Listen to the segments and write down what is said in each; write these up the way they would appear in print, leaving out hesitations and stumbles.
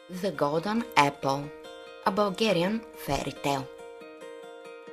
The Golden Apple, a Bulgarian fairy tale.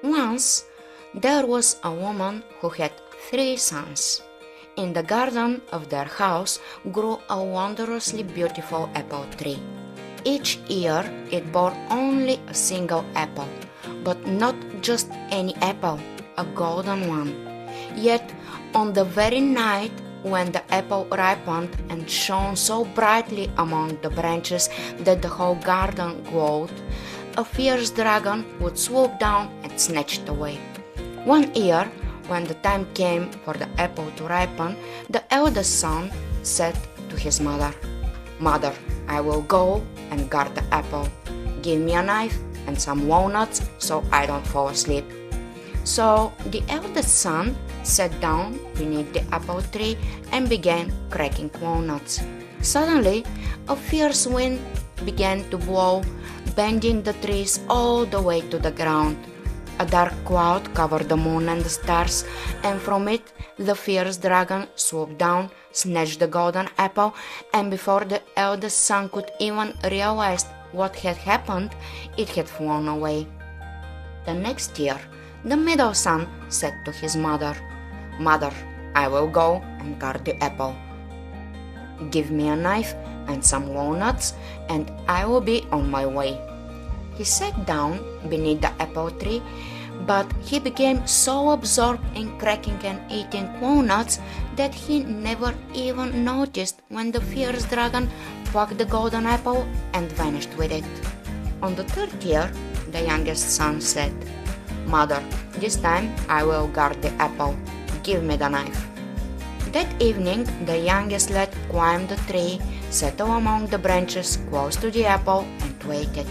Once there was a woman who had 3 sons. In the garden of their house grew a wondrously beautiful apple tree. Each year it bore only a single apple, but not just any apple, a golden one. Yet on the very night when the apple ripened and shone so brightly among the branches that the whole garden glowed, a fierce dragon would swoop down and snatch it away. One year, when the time came for the apple to ripen, the eldest son said to his mother, "Mother, I will go and guard the apple. Give me a knife and some walnuts so I don't fall asleep." So the eldest son sat down beneath the apple tree and began cracking walnuts. Suddenly, a fierce wind began to blow, bending the trees all the way to the ground. A dark cloud covered the moon and the stars, and from it the fierce dragon swooped down, snatched the golden apple, and before the eldest son could even realize what had happened, it had flown away. The next year, the middle son said to his mother, "Mother, I will go and guard the apple. Give me a knife and some walnuts, and I will be on my way." He sat down beneath the apple tree, but he became so absorbed in cracking and eating walnuts that he never even noticed when the fierce dragon plucked the golden apple and vanished with it. On the 3rd year, the youngest son said, "Mother, this time I will guard the apple. Give me the knife." That evening, the youngest lad climbed the tree, settled among the branches close to the apple, and waited.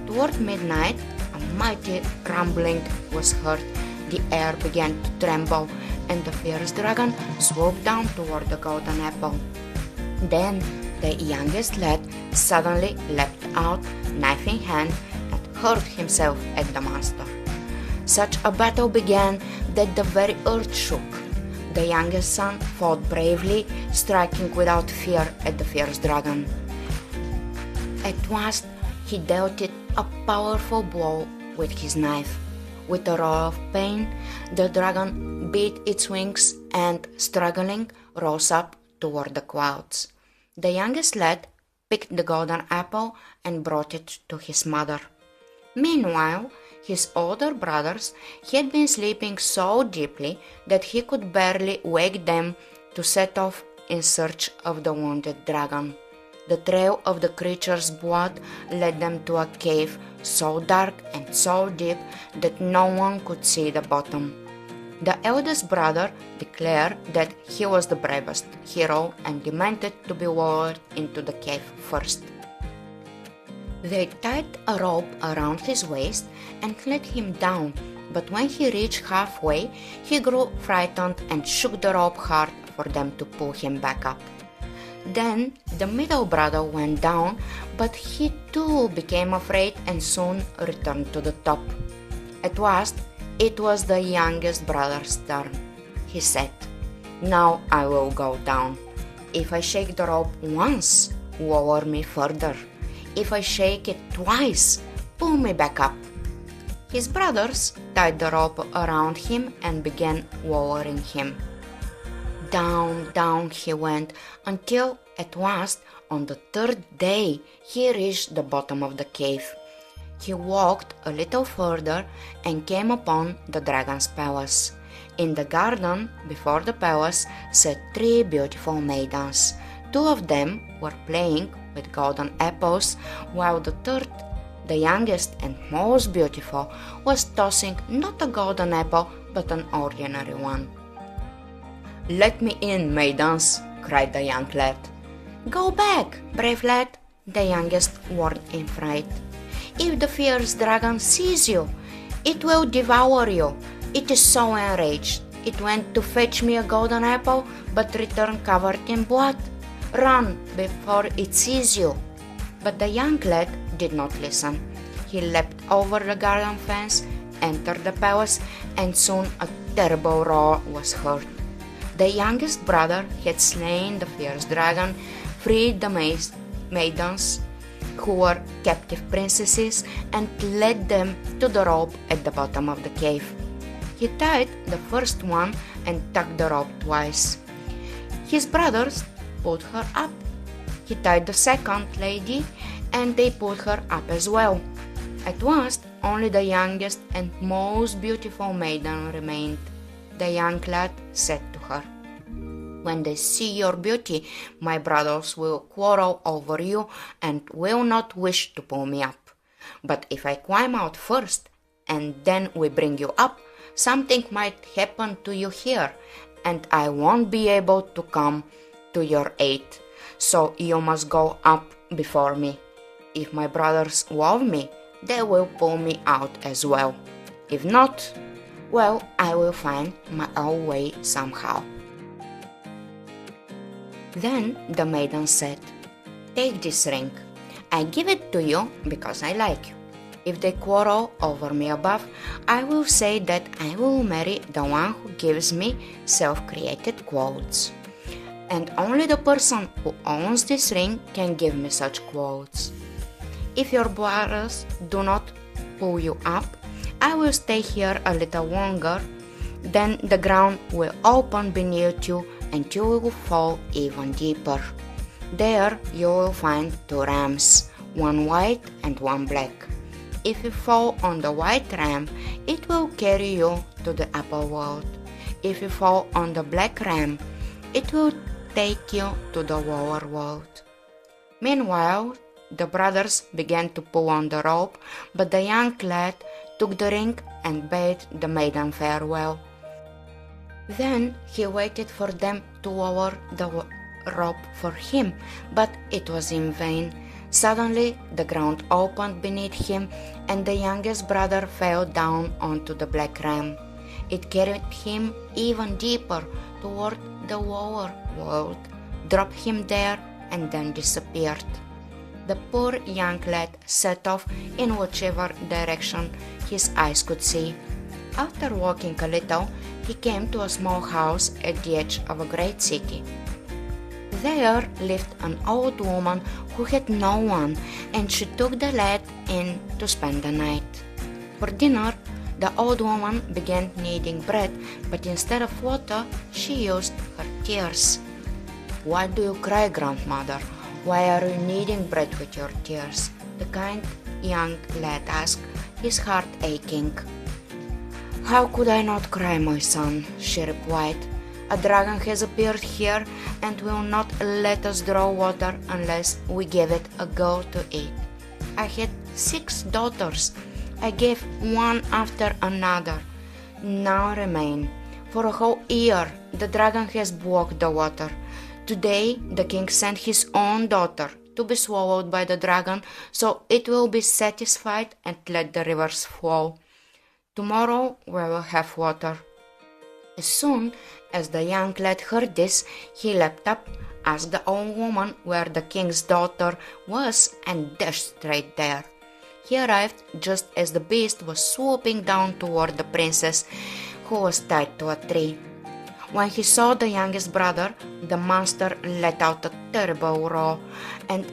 Toward midnight, a mighty rumbling was heard. The air began to tremble, and the fierce dragon swooped down toward the golden apple. Then the youngest lad suddenly leapt out, knife in hand, and hurled himself at the monster. Such a battle began that the very earth shook. The youngest son fought bravely, striking without fear at the fierce dragon. At last, he dealt it a powerful blow with his knife. With a roar of pain, the dragon beat its wings and, struggling, rose up toward the clouds. The youngest lad picked the golden apple and brought it to his mother. Meanwhile, his older brothers had been sleeping so deeply that he could barely wake them to set off in search of the wounded dragon. The trail of the creature's blood led them to a cave so dark and so deep that no one could see the bottom. The eldest brother declared that he was the bravest hero and demanded to be lowered into the cave first. They tied a rope around his waist and let him down, but when he reached halfway, he grew frightened and shook the rope hard for them to pull him back up. Then the middle brother went down, but he too became afraid and soon returned to the top. At last, it was the youngest brother's turn. He said, "Now I will go down. If I shake the rope once, lower me further. If I shake it twice, pull me back up." His brothers tied the rope around him and began lowering him. Down, down he went, until at last, on the 3rd day, he reached the bottom of the cave. He walked a little further and came upon the dragon's palace. In the garden before the palace sat 3 beautiful maidens. 2 of them were playing with golden apples, while the 3rd, the youngest and most beautiful, was tossing not a golden apple but an ordinary one. "Let me in, maidens," cried the young lad. "Go back, brave lad," the youngest warned in fright. "If the fierce dragon sees you, it will devour you. It is so enraged. It went to fetch me a golden apple, but returned covered in blood. Run before it sees you." But the young lad did not listen. He leapt over the garden fence, entered the palace, and soon a terrible roar was heard. The youngest brother had slain the fierce dragon, freed the maidens, who were captive princesses, and led them to the rope at the bottom of the cave. He tied the first one and tugged the rope twice. His brothers pulled her up. He tied the second lady, and they pulled her up as well. At last, only the youngest and most beautiful maiden remained. The young lad said to her, "When they see your beauty, my brothers will quarrel over you and will not wish to pull me up. But if I climb out first, and then we bring you up, something might happen to you here, and I won't be able to come to your aid. So you must go up before me. If my brothers love me, they will pull me out as well. If not, well, I will find my own way somehow." Then the maiden said, "Take this ring. I give it to you because I like you. If they quarrel over me above, I will say that I will marry the one who gives me self-created clothes. And only the person who owns this ring can give me such clothes. If your brothers do not pull you up, I will stay here a little longer. Then the ground will open beneath you and you will fall even deeper. There you will find two rams, one white and one black. If you fall on the white ram, it will carry you to the upper world. If you fall on the black ram, it will take you to the lower world." Meanwhile, the brothers began to pull on the rope, but the young lad took the ring and bade the maiden farewell. Then he waited for them to lower the rope for him, but it was in vain. Suddenly the ground opened beneath him, and the youngest brother fell down onto the black ram. It carried him even deeper toward the lower world, dropped him there, and then disappeared. The poor young lad set off in whichever direction his eyes could see. After walking a little, he came to a small house at the edge of a great city. There lived an old woman who had no one, and she took the lad in to spend the night. For dinner, the old woman began kneading bread, but instead of water, she used her tears. "Why do you cry, grandmother? Why are you kneading bread with your tears?" the kind young lad asked, his heart aching. "How could I not cry, my son?" she replied. "A dragon has appeared here and will not let us draw water unless we give it a go to eat. I had 6 daughters. I gave one after another. None remain. For a whole year the dragon has blocked the water. Today the king sent his own daughter to be swallowed by the dragon, so it will be satisfied and let the rivers flow. Tomorrow we will have water." As soon as the young lad heard this, he leapt up, asked the old woman where the king's daughter was, and dashed straight there. He arrived just as the beast was swooping down toward the princess, who was tied to a tree. When he saw the youngest brother, the monster let out a terrible roar, and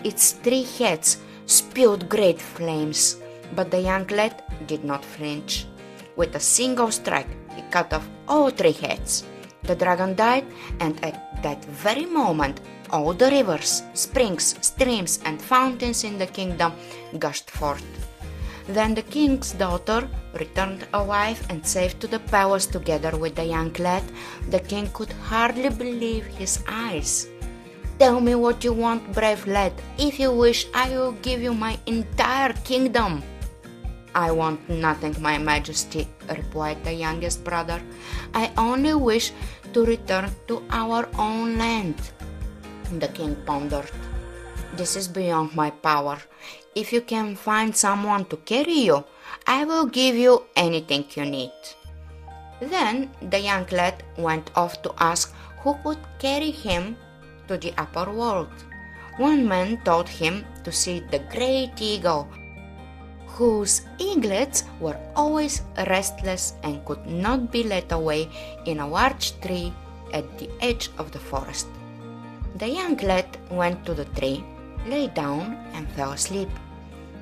its 3 heads spewed great flames. But the young lad did not flinch. With a single strike, he cut off all 3 heads. The dragon died, and at that very moment, all the rivers, springs, streams, and fountains in the kingdom gushed forth. Then the king's daughter returned alive and safe to the palace together with the young lad. The king could hardly believe his eyes. "Tell me what you want, brave lad. If you wish, I will give you my entire kingdom." "I want nothing, my majesty," replied the youngest brother. "I only wish to return to our own land." The king pondered. "This is beyond my power. If you can find someone to carry you, I will give you anything you need." Then the young lad went off to ask who could carry him to the upper world. One man told him to see the great eagle, whose eaglets were always restless and could not be let away in a large tree at the edge of the forest. The young lad went to the tree, lay down and fell asleep.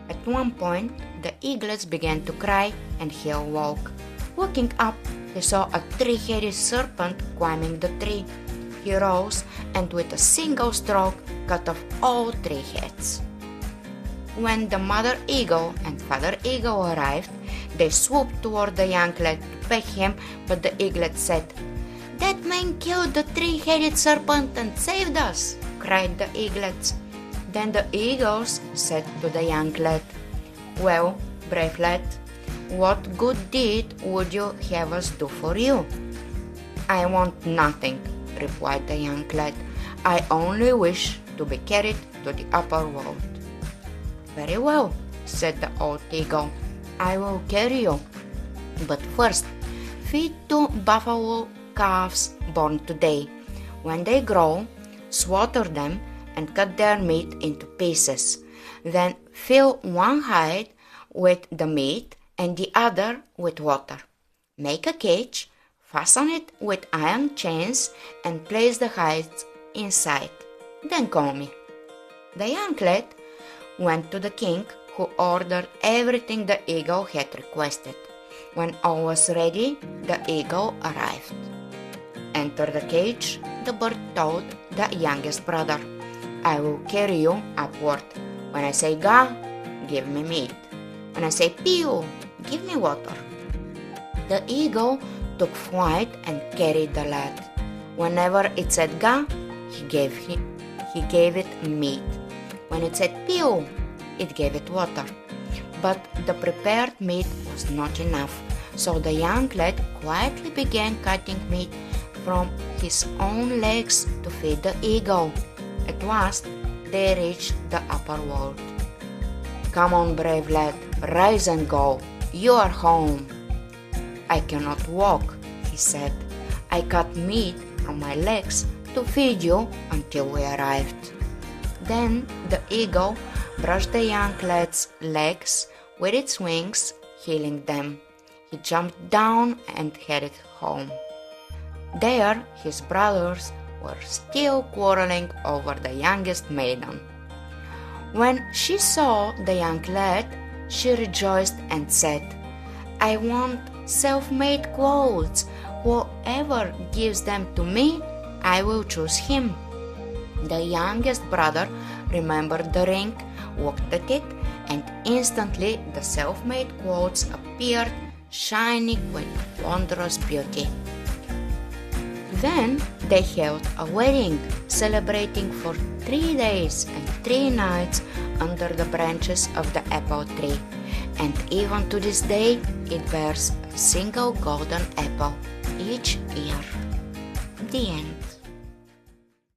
At one point, the eaglets began to cry and he awoke. Looking up, he saw a three-headed serpent climbing the tree. He rose and with a single stroke cut off all three heads. When the mother eagle and father eagle arrived, they swooped toward the young lad to peck him, but the eaglet said, "That man killed the three-headed serpent and saved us," cried the eaglets. Then the eagles said to the young lad, "Well, brave lad, what good deed would you have us do for you?" "I want nothing," replied the young lad. "I only wish to be carried to the upper world." "Very well," said the old eagle. "I will carry you. But first, feed 2 buffalo calves born today. When they grow, slaughter them and cut their meat into pieces. Then fill one hide with the meat and the other with water. Make a cage, fasten it with iron chains, and place the hides inside. Then call me." The young lad went to the king, who ordered everything the eagle had requested. When all was ready, the eagle arrived. "Enter the cage," the bird told the youngest brother. "I will carry you upward. When I say ga, give me meat. When I say piu, give me water." The eagle took flight and carried the lad. Whenever it said ga, he gave it meat. When it said piu, it gave it water. But the prepared meat was not enough, so the young lad quietly began cutting meat from his own legs to feed the eagle. At last, they reached the upper world. "Come on, brave lad, rise and go. You are home." "I cannot walk," he said. "I cut meat from my legs to feed you until we arrived." Then the eagle brushed the young lad's legs with its wings, healing them. He jumped down and headed home. There, his brothers were still quarreling over the youngest maiden. When she saw the young lad, she rejoiced and said, "I want self-made clothes. Whoever gives them to me, I will choose him." The youngest brother remembered the ring, looked at it, and instantly the self-made clothes appeared, shining with wondrous beauty. Then they held a wedding, celebrating for 3 days and 3 nights under the branches of the apple tree, and even to this day it bears a single golden apple each year. The end.